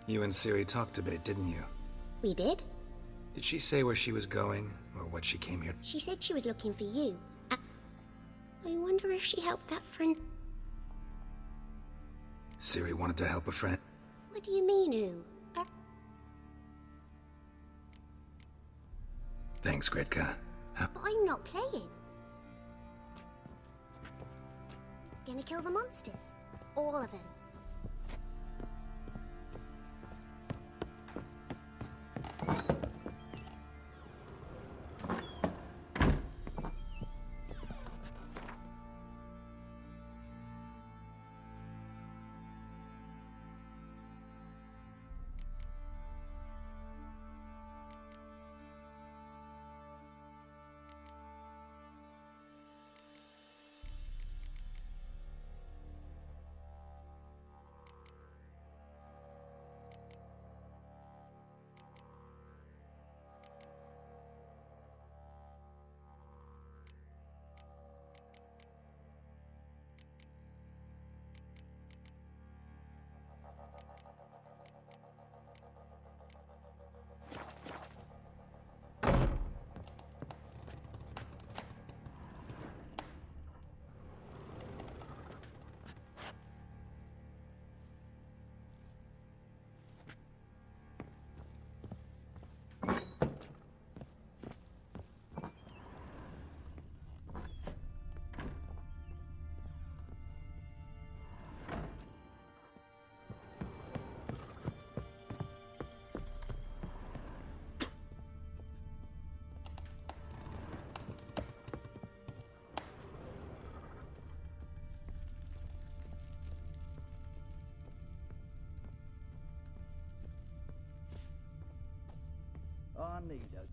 You and Ciri talked a bit, didn't you? We did? Did she say where she was going, or what she came here? She said she was looking for you. I wonder if she helped that friend. Ciri wanted to help a friend? What do you mean, who? Thanks, Gretka. But I'm not playing. Gonna kill the monsters? All of them. I need a good...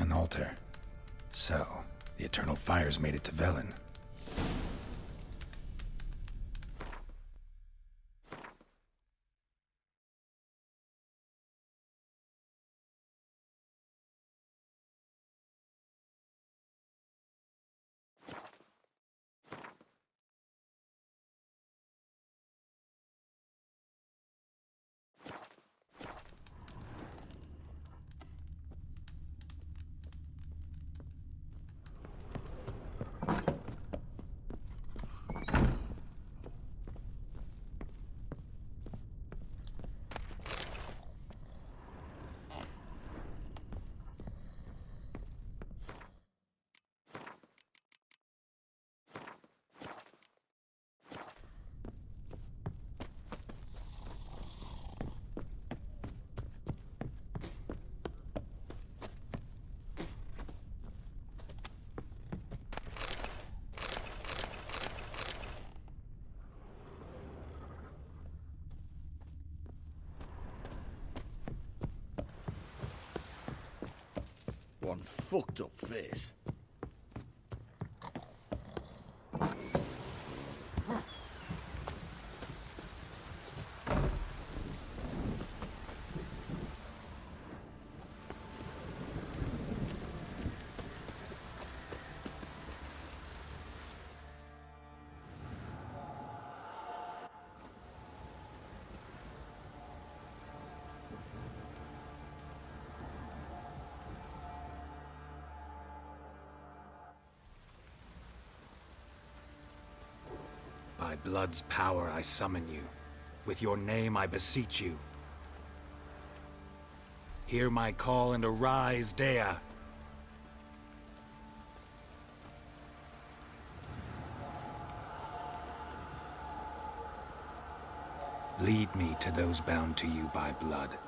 An altar. So, the Eternal Fires made it to Velen. one fucked up face. By blood's power I summon you. With your name I beseech you. Hear my call and arise, Dea. Lead me to those bound to you by blood.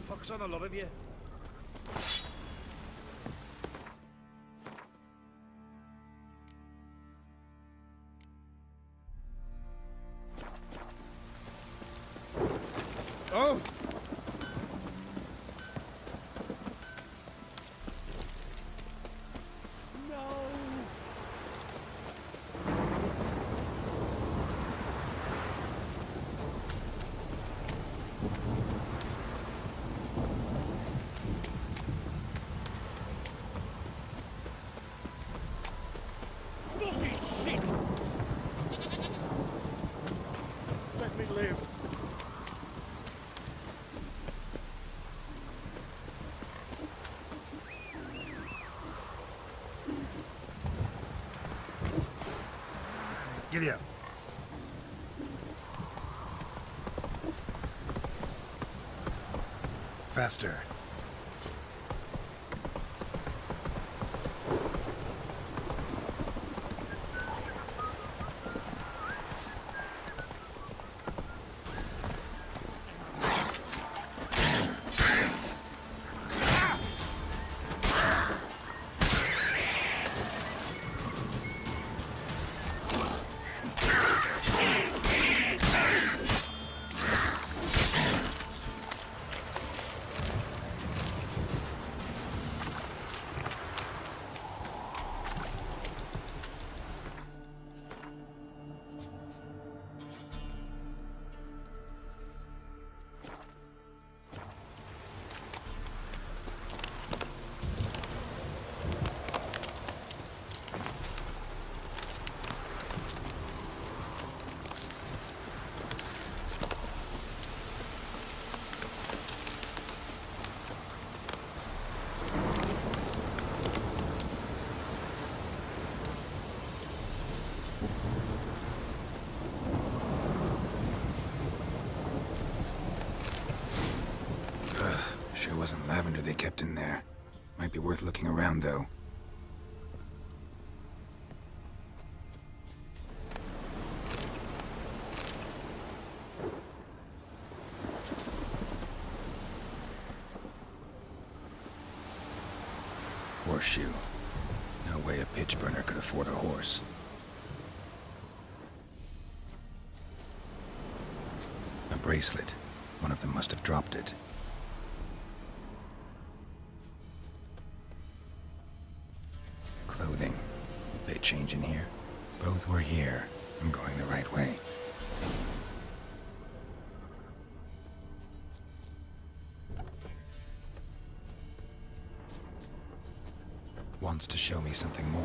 Pox on a lot of you. Oh! Fucking shit! Let me live. Giddy up. Faster. Sure wasn't lavender they kept in there. Might be worth looking around, though. Horseshoe. No way a pitch burner could afford a horse. A bracelet. One of them must have dropped it. Clothing. They change in here? Both were here. I'm going the right way. Wants to show me something more.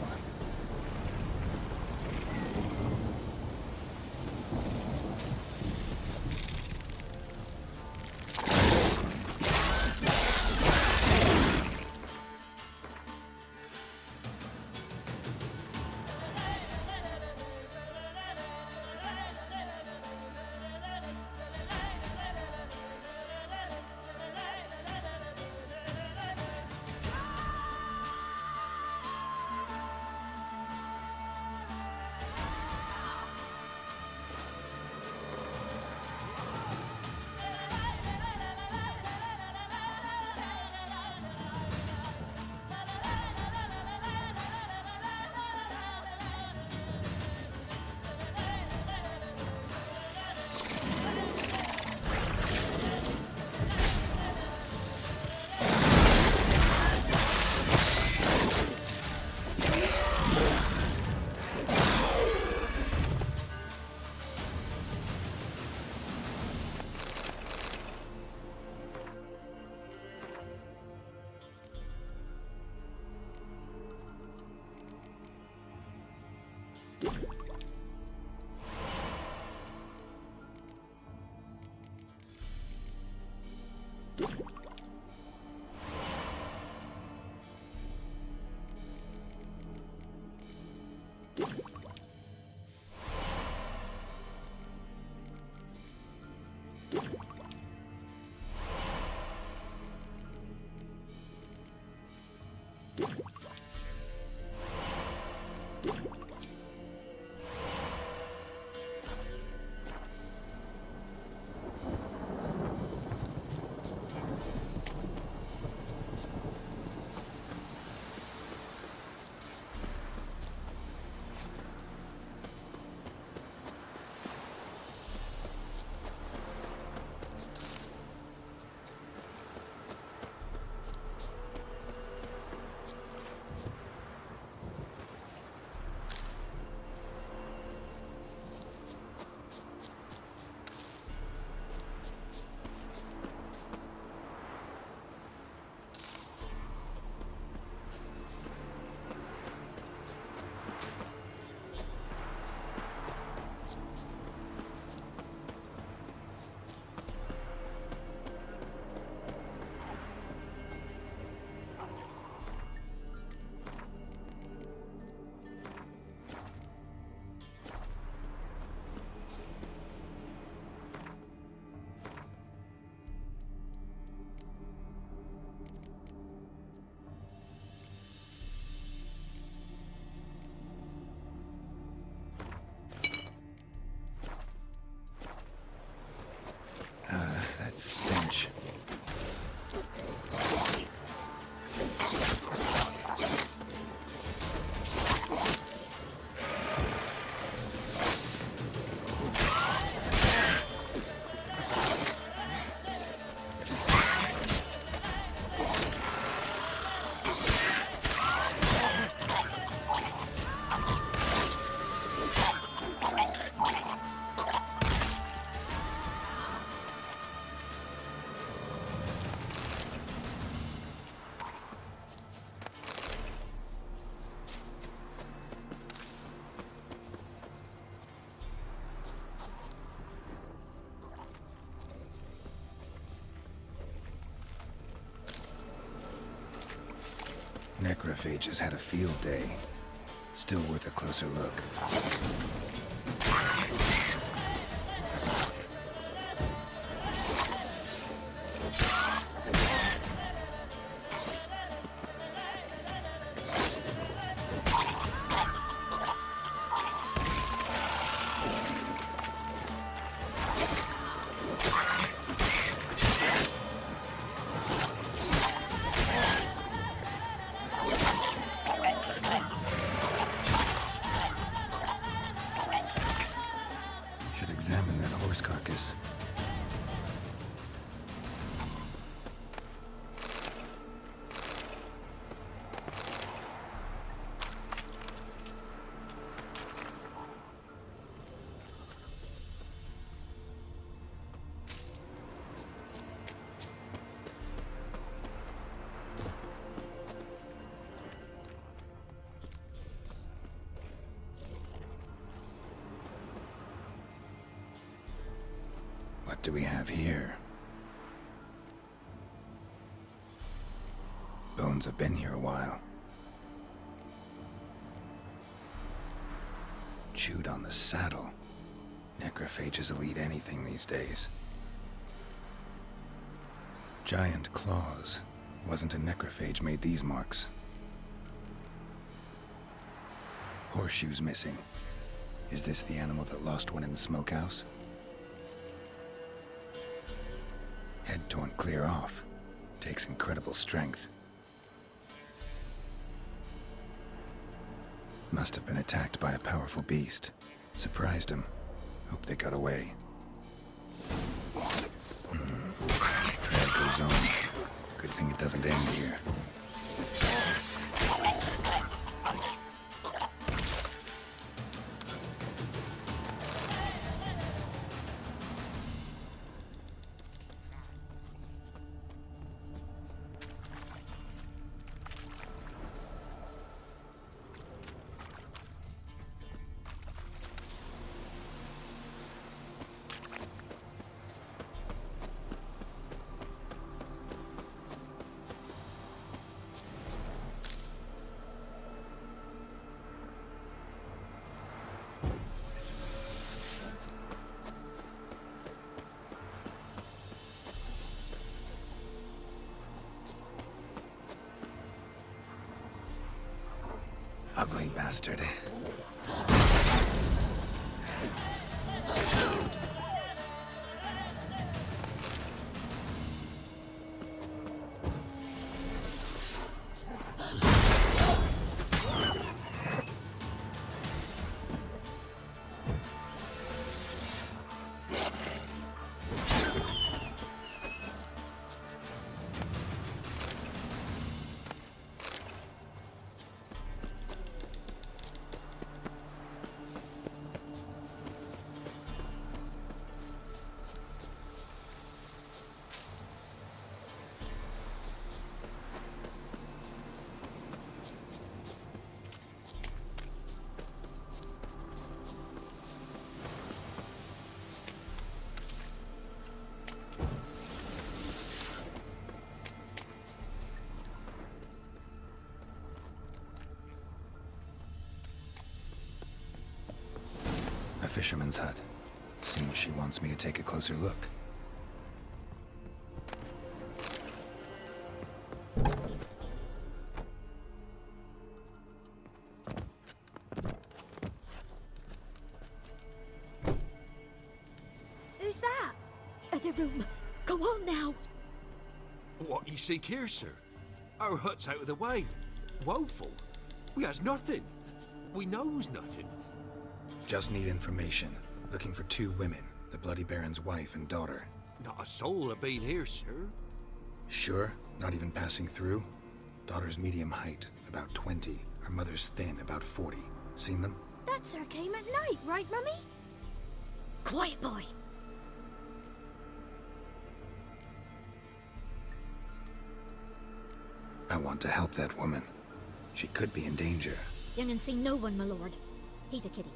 necrophages had a field day. Still worth a closer look. Should examine that horse carcass. What do we have here? Bones have been here a while. Chewed on the saddle. Necrophages will eat anything these days. Giant claws. Wasn't a necrophage made these marks. Horseshoes missing. Is this the animal that lost one in the smokehouse? Head torn clear off. Takes incredible strength. Must have been attacked by a powerful beast. Surprised him. Hope they got away. Trail goes on. Good thing it doesn't end here. Ugly bastard. A fisherman's hut. Seems she wants me to take a closer look. Who's that? Other room. Go on now. What you seek here, sir? Our hut's out of the way. Woeful. We has nothing. We knows nothing. Just need information. Looking for 2 women, the Bloody Baron's wife and daughter. Not a soul have been here, sir. Sure? Not even passing through? Daughter's medium height, about 20. Her mother's thin, about 40. Seen them? That sir came at night, right, Mummy? Quiet, boy. I want to help that woman. She could be in danger. Young and seen no one, my lord. He's a kiddie.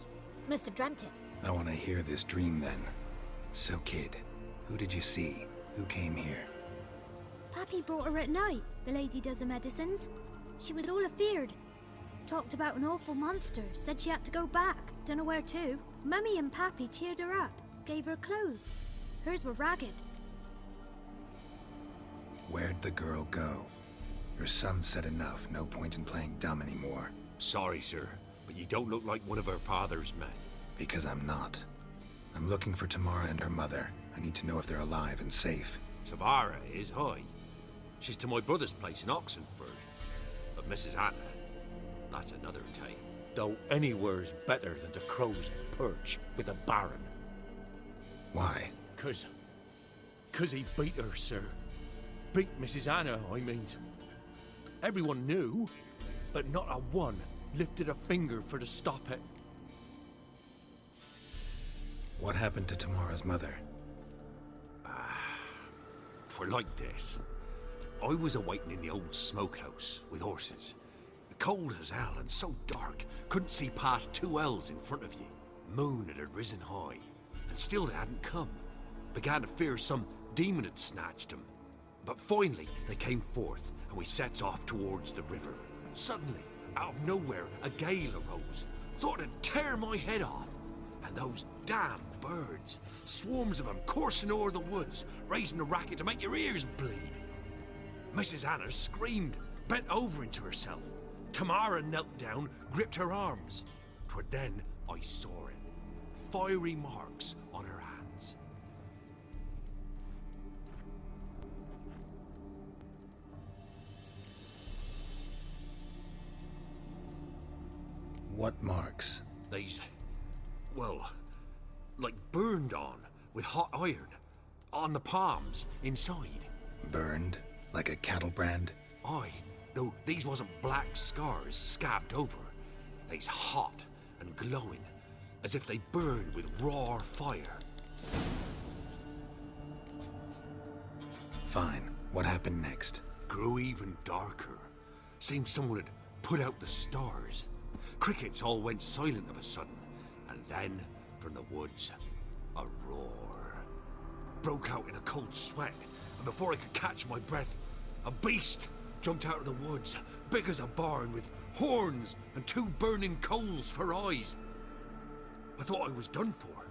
Must have dreamt it. I want to hear this dream then. So, kid, who did you see? Who came here? Pappy brought her at night. The lady does the medicines. She was all afeared. Talked about an awful monster, said she had to go back, dunno where to. Mummy and Pappy cheered her up, gave her clothes. Hers were ragged. Where'd the girl go? Your son said enough, no point in playing dumb anymore. Sorry, sir, but you don't look like one of her father's men. Because I'm not. I'm looking for Tamara and her mother. I need to know if they're alive and safe. Tamara is, aye. She's to my brother's place in Oxenford. But Mrs. Anna, that's another tale. Though anywhere's better than the Crow's Perch with a baron. Why? 'Cause he beat her, sir. Beat Mrs. Anna, I means. Everyone knew, but not a one lifted a finger for to stop it. What happened to Tamara's mother? 'Twere like this. I was awaiting in the old smokehouse with horses. Cold as hell and so dark, couldn't see past 2 ells in front of you. Moon had risen high, and still they hadn't come. Began to fear some demon had snatched them. But finally they came forth, and we sets off towards the river. Suddenly, out of nowhere, a gale arose. Thought it'd tear my head off. And those damn birds, swarms of them coursing o'er the woods, raising a racket to make your ears bleed. Mrs. Anna screamed, bent over into herself. Tamara knelt down, gripped her arms. 'Twere then I saw it. Fiery marks on her hands. What marks? These, well, like burned on with hot iron. On the palms, inside. Burned? Like a cattle brand? Aye, though these wasn't black scars scabbed over. They's hot and glowing, as if they burned with raw fire. Fine. What happened next? Grew even darker. Seemed someone had put out the stars. Crickets all went silent of a sudden, and then, from the woods, a roar. Broke out in a cold sweat, and before I could catch my breath, a beast jumped out of the woods, big as a barn, with horns and 2 burning coals for eyes. I thought I was done for.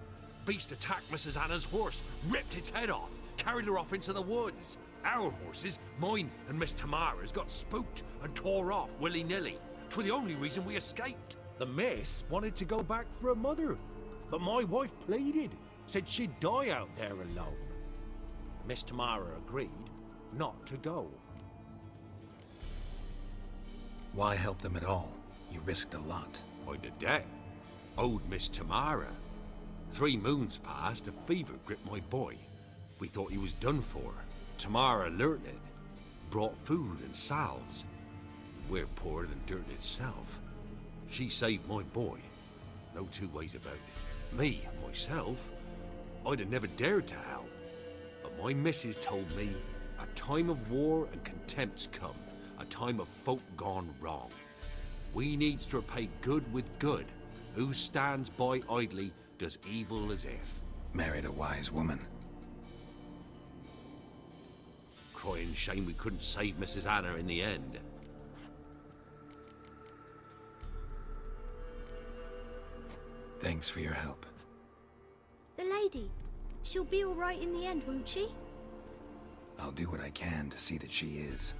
Beast attacked Mrs. Anna's horse, ripped its head off, carried her off into the woods. Our horses, mine and Miss Tamara's, got spooked and tore off willy-nilly. 'Twere the only reason we escaped. The miss wanted to go back for her mother, but my wife pleaded, said she'd die out there alone. Miss Tamara agreed not to go. Why help them at all? You risked a lot. I'd a debt. Owed Miss Tamara. 3 moons passed, a fever gripped my boy. We thought he was done for. Tamara learnt it. Brought food and salves. We're poorer than dirt itself. She saved my boy. No 2 ways about it. Me, myself, I'd have never dared to help. But my missus told me a time of war and contempt's come. A time of folk gone wrong. We needs to repay good with good. Who stands by idly does evil as if. Married a wise woman. Crying shame we couldn't save Mrs. Anna in the end. Thanks for your help. The lady, she'll be all right in the end, won't she? I'll do what I can to see that she is.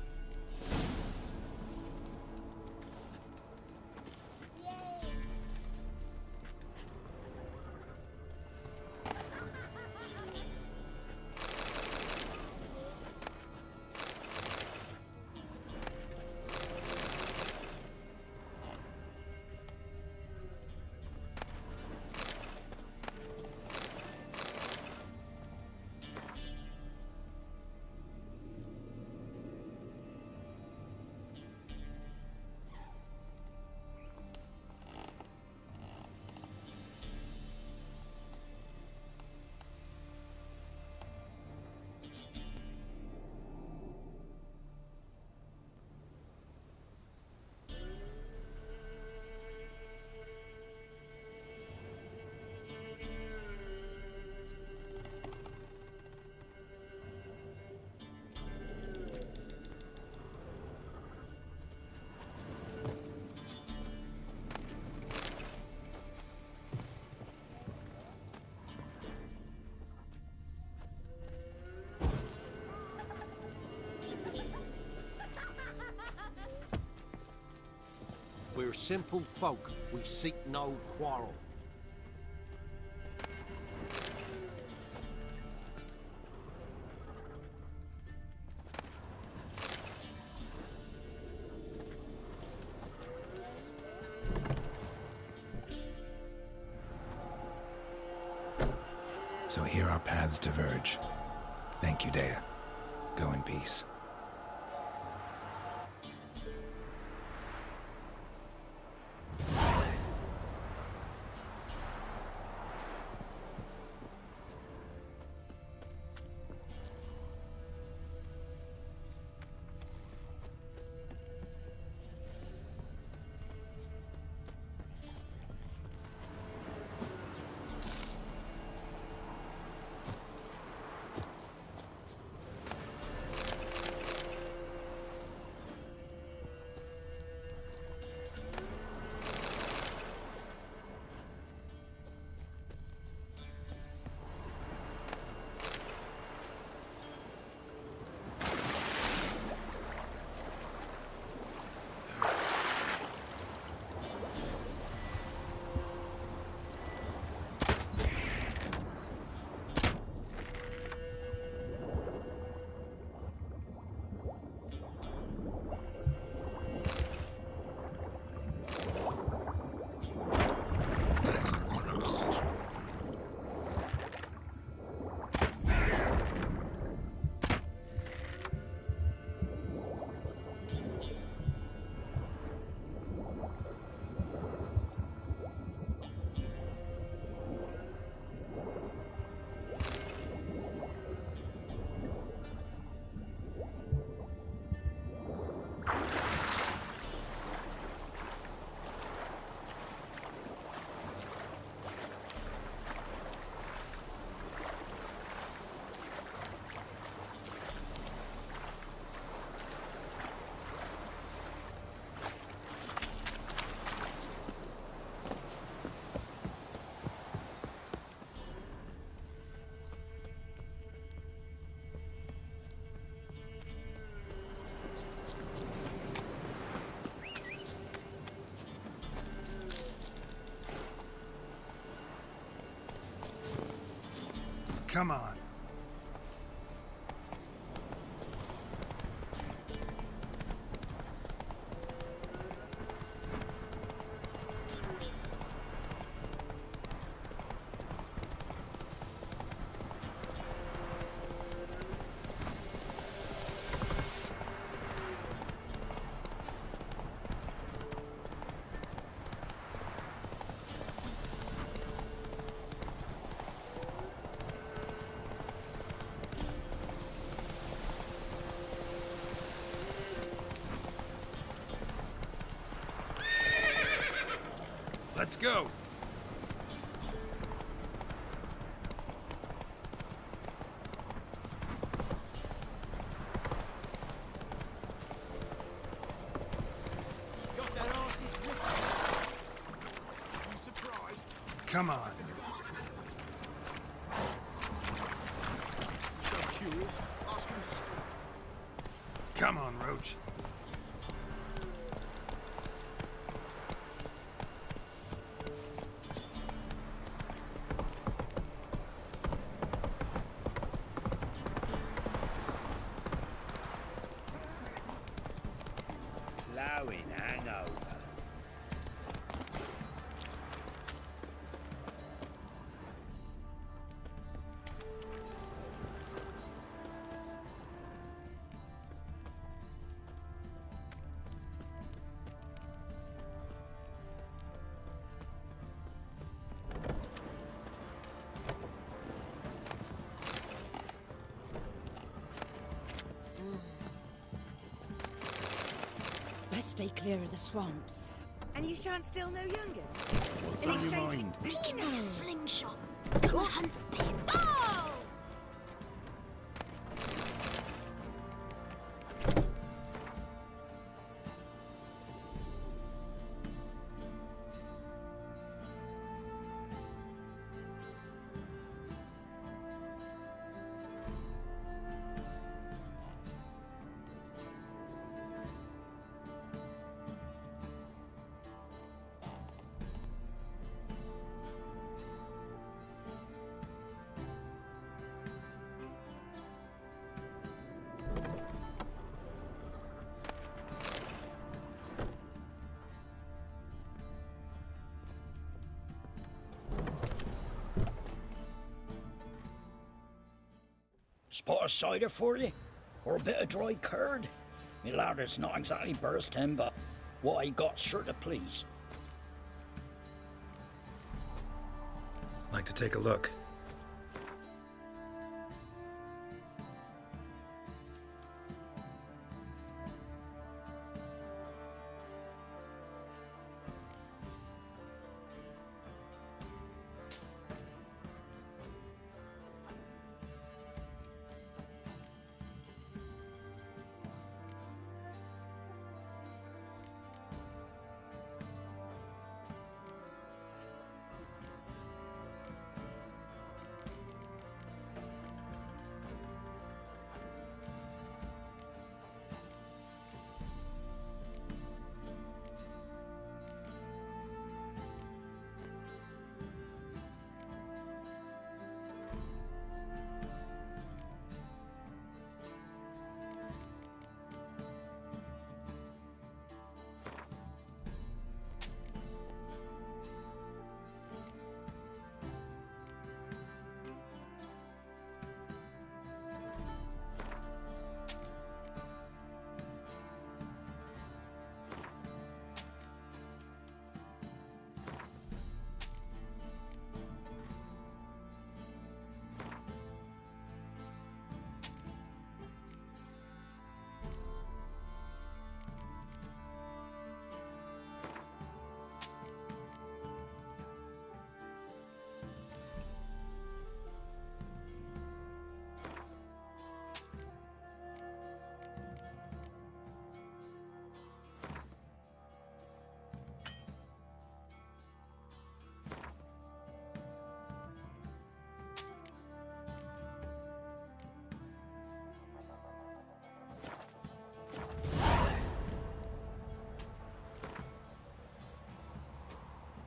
We're simple folk. We seek no quarrel. So here our paths diverge. Thank you, Dea. Go in peace. Come on. Let's go. Got their asses whipped. You surprised? Come on. So curious. Ask him to stop. Come on, Roach. Plowing hangover. Best stay clear of the swamps. And you shan't steal no young'uns? What's In on your exchange- mind? Making me a slingshot. Come hunt me. Oh! Spot of cider for you? Or a bit of dry curd? Me ladder's not exactly bursting, but what I got's sure to please. Like to take a look.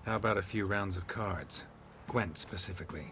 How about a few rounds of cards? Gwent specifically.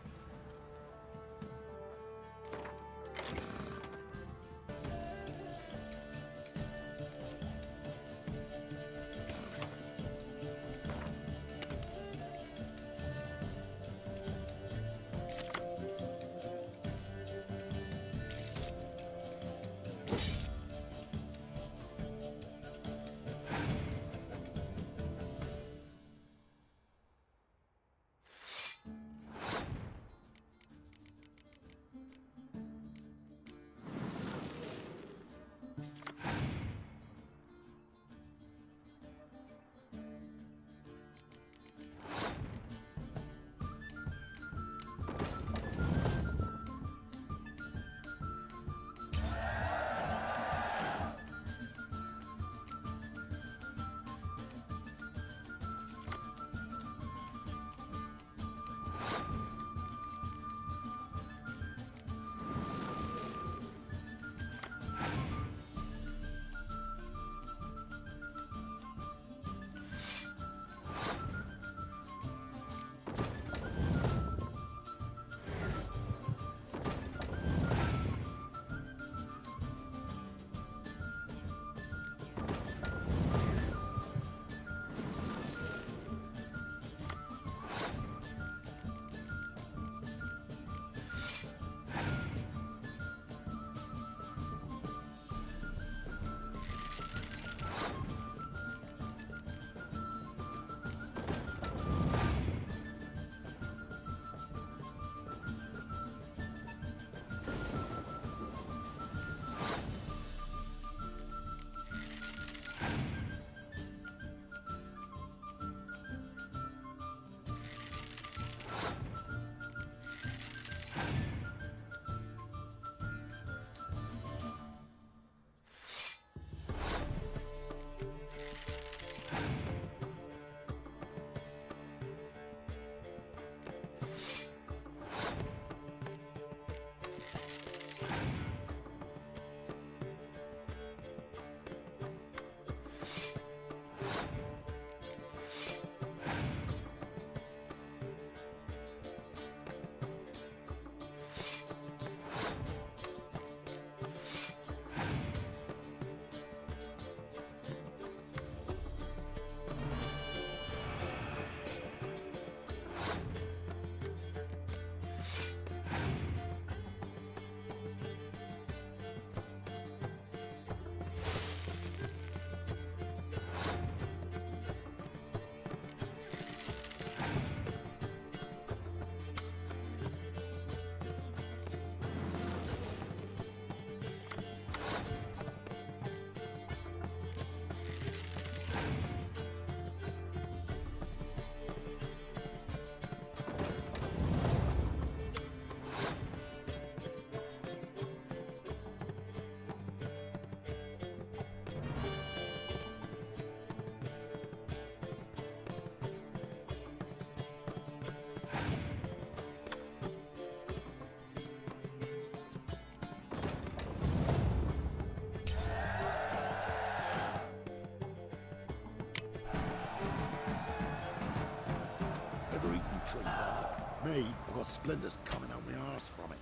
Me, I've got splinters coming out my arse from it.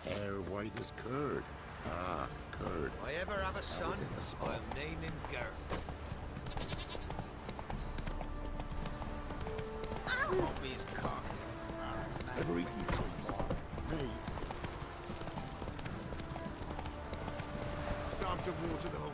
Hair white as curd. Ah, curd. If I ever have a son, I'll name him Gert. Won't be his cock. Ever eaten tree bark? Me. Time to water the whole.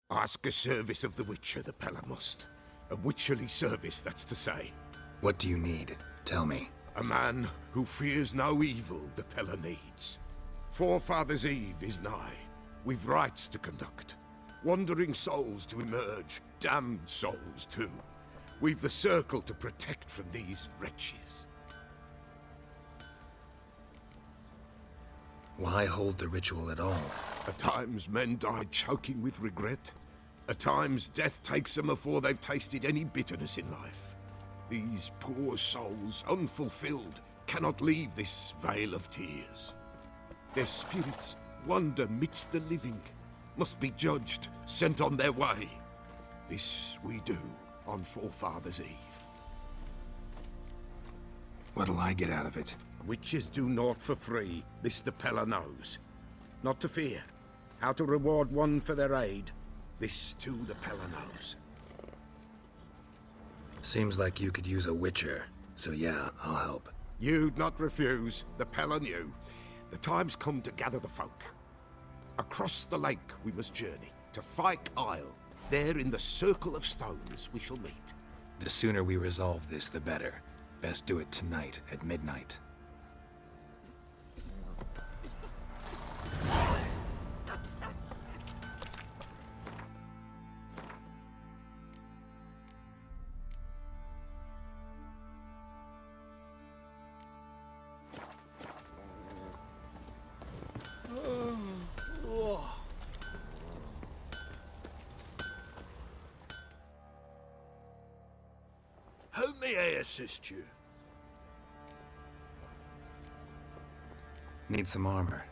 Ask a service of the Witcher, the Pella must. A witcherly service, that's to say. What do you need? Tell me. A man who fears no evil the Pella needs. Forefathers' Eve is nigh. We've rites to conduct. Wandering souls to emerge. Damned souls, too. We've the circle to protect from these wretches. Why hold the ritual at all? At times men die choking with regret. At times death takes them before they've tasted any bitterness in life. These poor souls, unfulfilled, cannot leave this vale of tears. Their spirits wander midst the living, must be judged, sent on their way. This we do on Forefathers' Eve. What'll I get out of it? Witches do naught for free, this the Pella knows. Not to fear. How to reward one for their aid, this too the Pella knows. Seems like you could use a witcher, so yeah, I'll help. You'd not refuse, the Pella knew. The time's come to gather the folk. Across the lake we must journey, to Fyke Isle. There in the circle of stones we shall meet. The sooner we resolve this, the better. Best do it tonight at midnight. How may I assist you? Need some armor.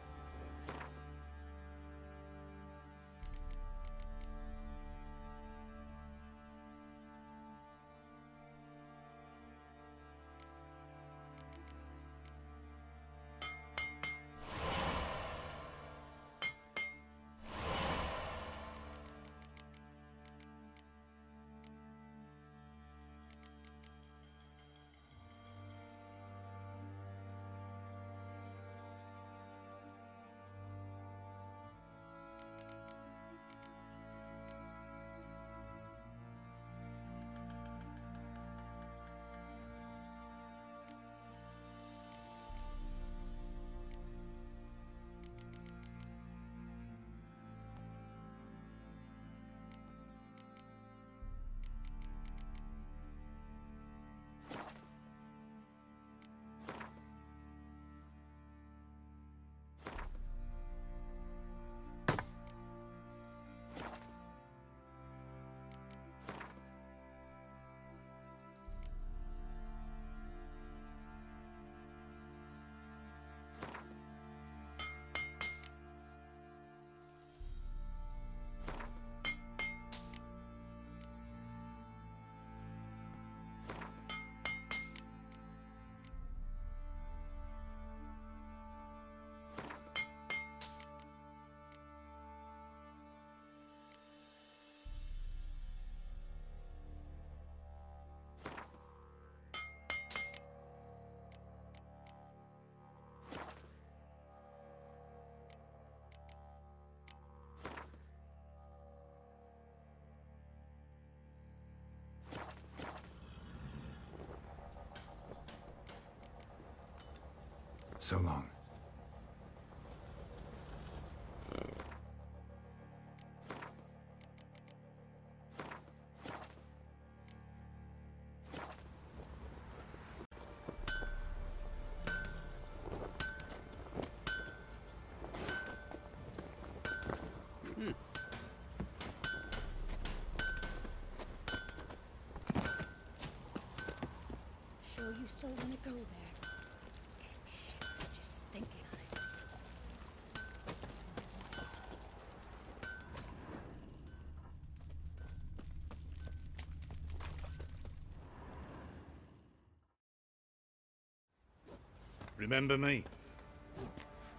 So long. Sure you still want to go there? Get shivers just thinking of it. Remember me?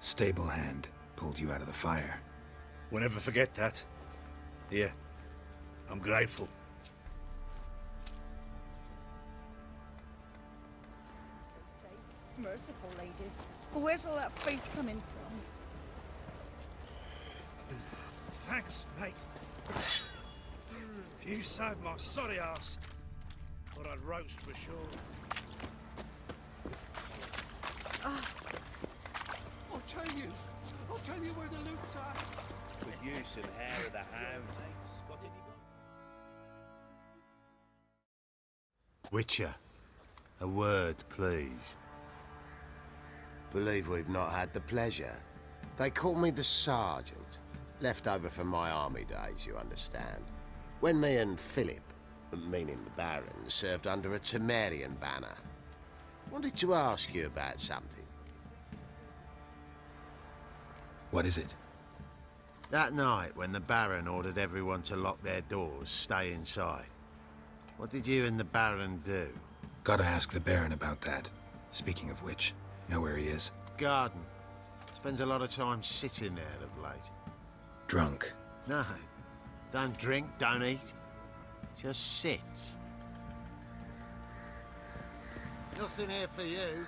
Stable hand pulled you out of the fire. We'll never forget that. Here. I'm grateful. Merciful ladies. Where's all that faith coming from? Thanks, mate. You saved my sorry ass. Thought I'd roast for sure. I'll tell you where the loot's at. With you some hair of the hound. Spotted you got. Witcher, a word, please. Believe we've not had the pleasure. They call me the Sergeant. Left over from my army days, you understand. When me and Philip, meaning the Baron, served under a Temerian banner. Wanted to ask you about something. What is it? That night when the Baron ordered everyone to lock their doors, stay inside. What did you and the Baron do? Gotta ask the Baron about that. Speaking of which, know where he is? Garden. Spends a lot of time sitting there of late. Drunk. No. Don't drink, don't eat. Just sits. Nothing here for you.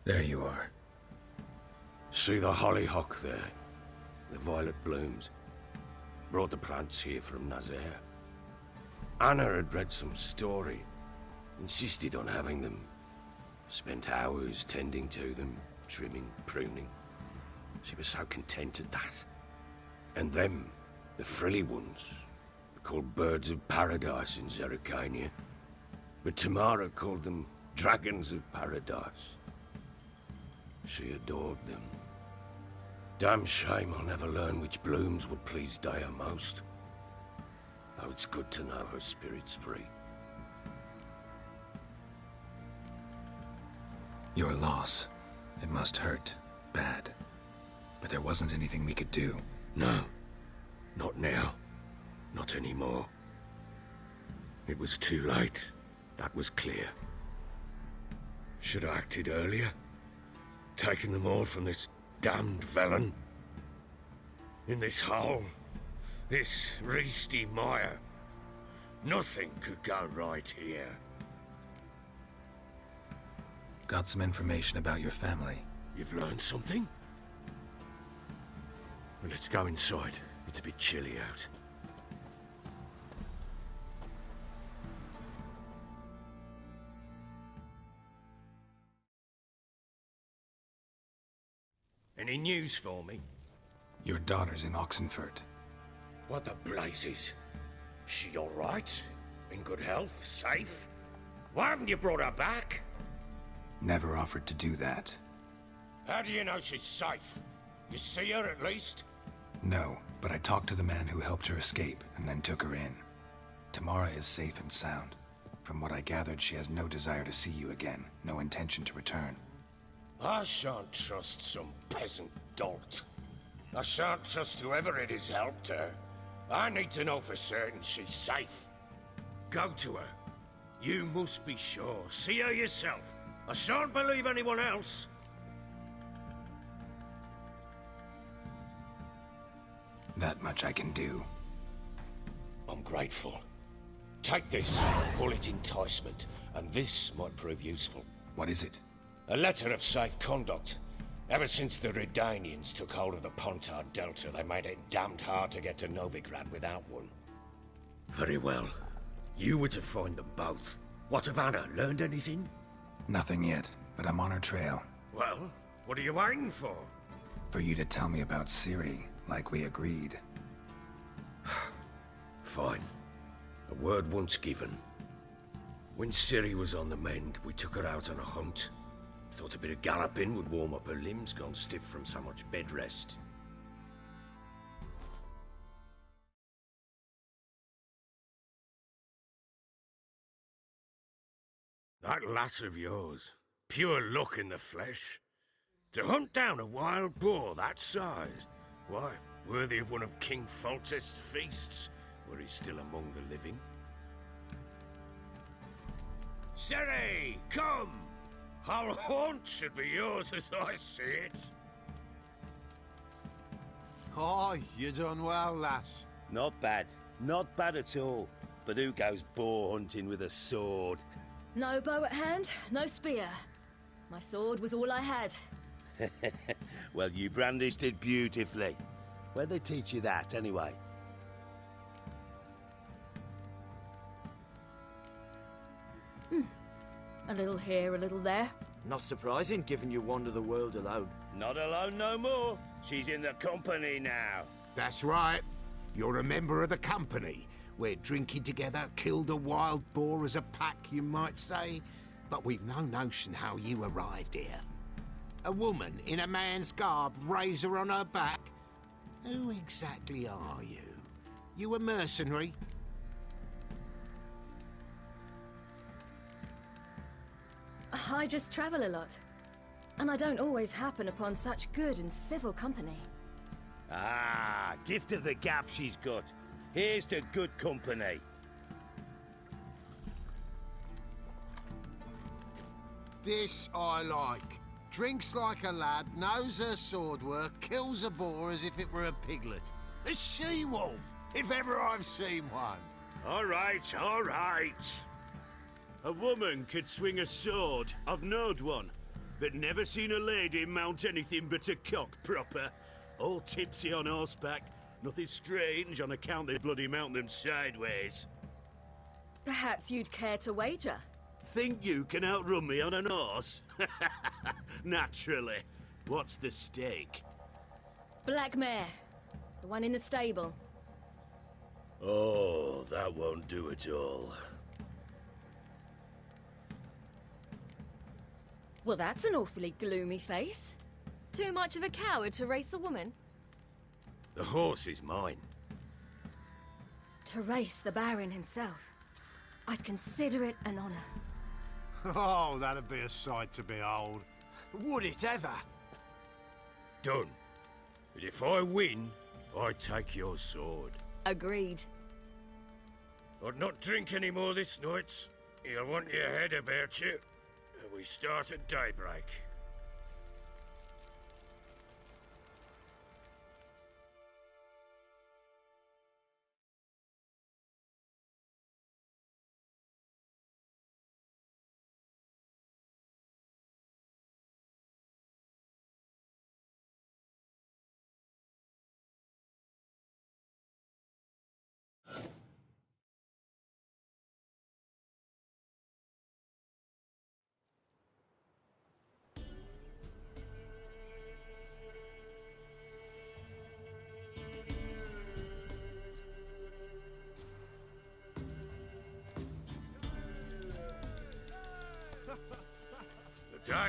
There you are. See the hollyhock there? The violet blooms. Brought the plants here from Nazaire. Anna had read some story. Insisted on having them. Spent hours tending to them, trimming, pruning. She was so content at that. And them, the frilly ones, were called birds of paradise in Zerrikania. But Tamara called them dragons of paradise. She adored them. Damn shame I'll never learn which blooms would please Dea most. Though it's good to know her spirit's free. Your loss. It must hurt. Bad. But there wasn't anything we could do. No. Not now. Not anymore. It was too late. That was clear. Should have acted earlier. Taken them all from this damned felon. In this hole. This reesty mire. Nothing could go right here. Got some information about your family. You've learned something? Well, let's go inside. It's a bit chilly out. Any news for me? Your daughter's in Oxenfurt. What the blazes? She all right? In good health? Safe? Why haven't you brought her back? Never offered to do that. How do you know she's safe? You see her at least? No, but I talked to the man who helped her escape and then took her in. Tamara is safe and sound. From what I gathered, she has no desire to see you again, no intention to return. I shan't trust some peasant dolt. I shan't trust whoever it is helped her. I need to know for certain she's safe. Go to her. You must be sure. See her yourself. I shan't believe anyone else. That much I can do. I'm grateful. Take this, call it enticement, and this might prove useful. What is it? A letter of safe conduct. Ever since the Redanians took hold of the Pontar Delta, they made it damned hard to get to Novigrad without one. Very well. You were to find them both. What of Anna? Learned anything? Nothing yet, but I'm on her trail. Well, what are you waiting for? For you to tell me about Ciri, like we agreed. Fine. A word once given. When Ciri was on the mend, we took her out on a hunt. Thought a bit of galloping would warm up her limbs, gone stiff from so much bed rest. That lass of yours, pure luck in the flesh. To hunt down a wild boar that size, why, worthy of one of King Foltest's feasts, were he still among the living. Ciri, come! Our haunt should be yours as I see it. Oh, you done well, lass. Not bad. Not bad at all. But who goes boar hunting with a sword? No bow at hand, no spear. My sword was all I had. Well, you brandished it beautifully. Where'd they teach you that, anyway? A little here, a little there. Not surprising, given you wander the world alone. Not alone no more. She's in the company now. That's right. You're a member of the company. We're drinking together, killed a wild boar as a pack, you might say. But we've no notion how you arrived here. A woman in a man's garb, razor on her back. Who exactly are you? You a mercenary? I just travel a lot. And I don't always happen upon such good and civil company. Ah, gift of the gab she's got. Here's to good company. This I like. Drinks like a lad, knows her sword work, kills a boar as if it were a piglet. A she-wolf, if ever I've seen one. All right, all right. A woman could swing a sword. I've knowed one. But never seen a lady mount anything but a cock proper. All tipsy on horseback. Nothing strange on account they bloody mount them sideways. Perhaps you'd care to wager? Think you can outrun me on an horse? Naturally. What's the stake? Black mare. The one in the stable. Oh, that won't do at all. Well, that's an awfully gloomy face. Too much of a coward to race a woman? The horse is mine. To race the Baron himself. I'd consider it an honor. Oh, that'd be a sight to behold. Would it ever? Done. But if I win, I take your sword. Agreed. I'd not drink any more this night. You'll want your head about you. We start at daybreak.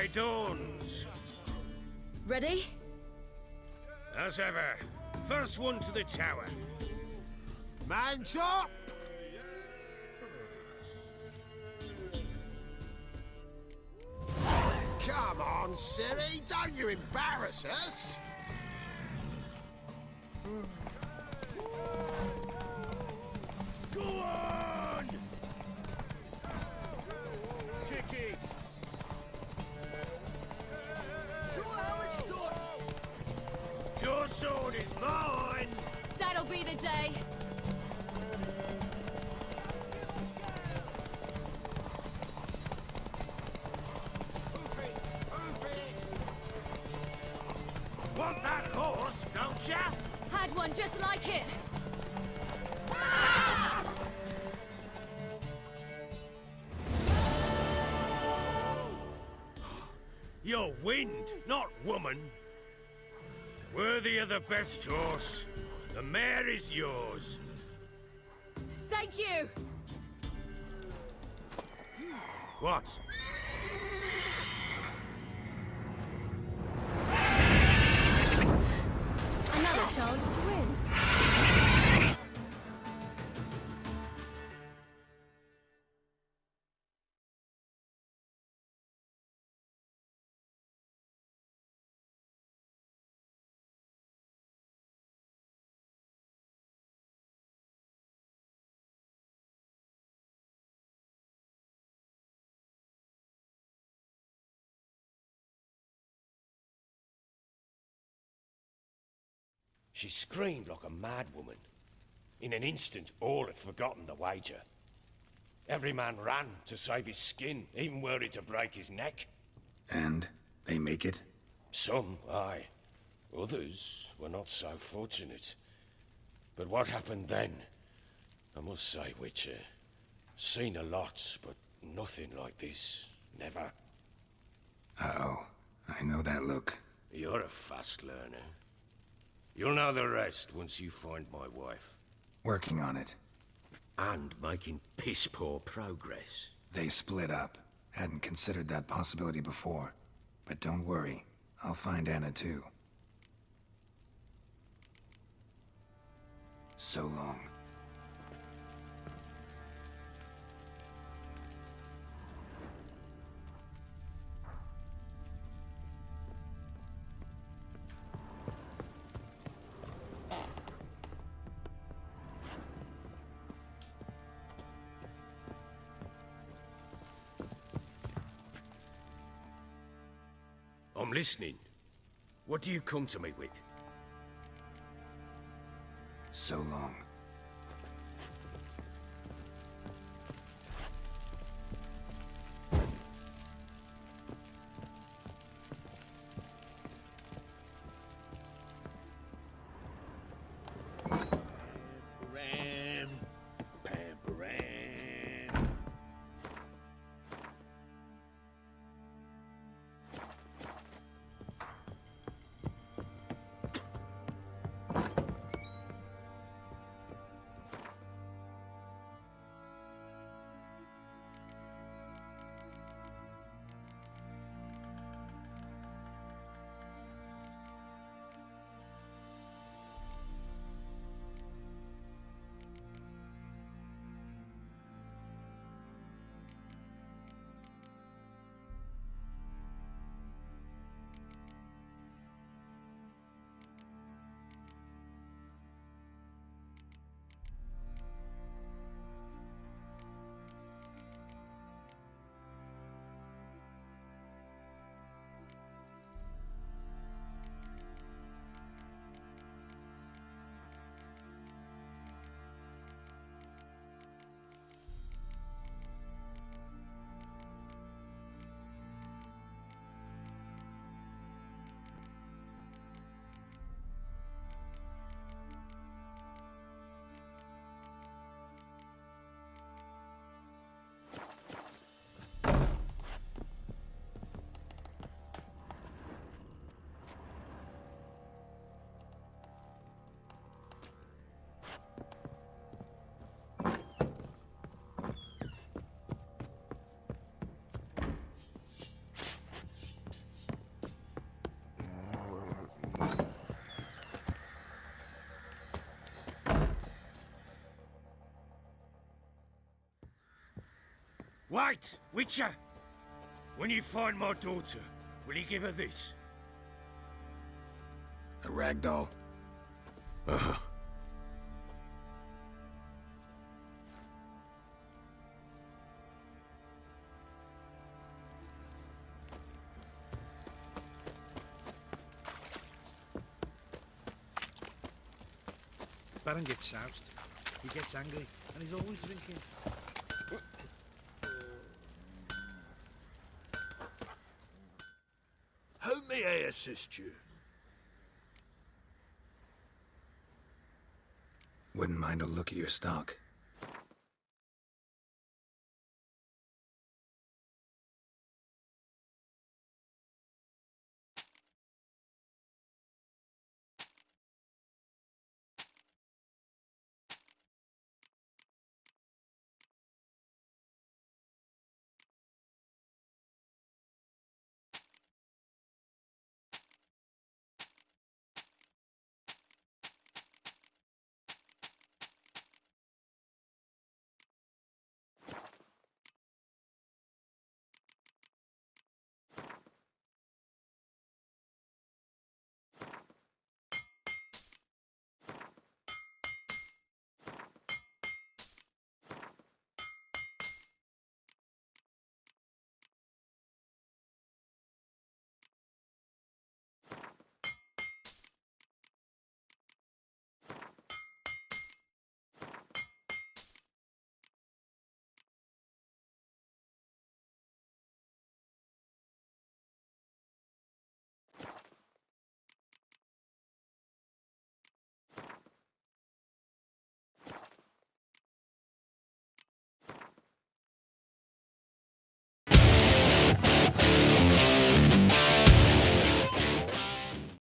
day dawns. Ready? As ever. First one to the tower. Man chop! Come on, Siri, don't you embarrass us! Go on! Kick it! Show how it's done! Your sword is mine! That'll be the day. Want that horse, don't ya? Had one just like it. You're wind, not woman. Worthy of the best horse. The mare is yours. Thank you. What? Another chance to win. She screamed like a mad woman. In an instant, all had forgotten the wager. Every man ran to save his skin, even worried to break his neck. And they make it? Some, aye. Others were not so fortunate. But what happened then? I must say, Witcher, seen a lot, but nothing like this. Never. Uh-oh. I know that look. You're a fast learner. You'll know the rest once you find my wife. Working on it. And making piss-poor progress. They split up. Hadn't considered that possibility before. But don't worry. I'll find Anna too. So long. I'm listening. What do you come to me with? So long. Pam, Wait, Witcher! When you find my daughter, will you give her this? A rag doll? Uh-huh. Baron gets soused. He gets angry, and he's always drinking. How may I assist you? Wouldn't mind a look at your stock.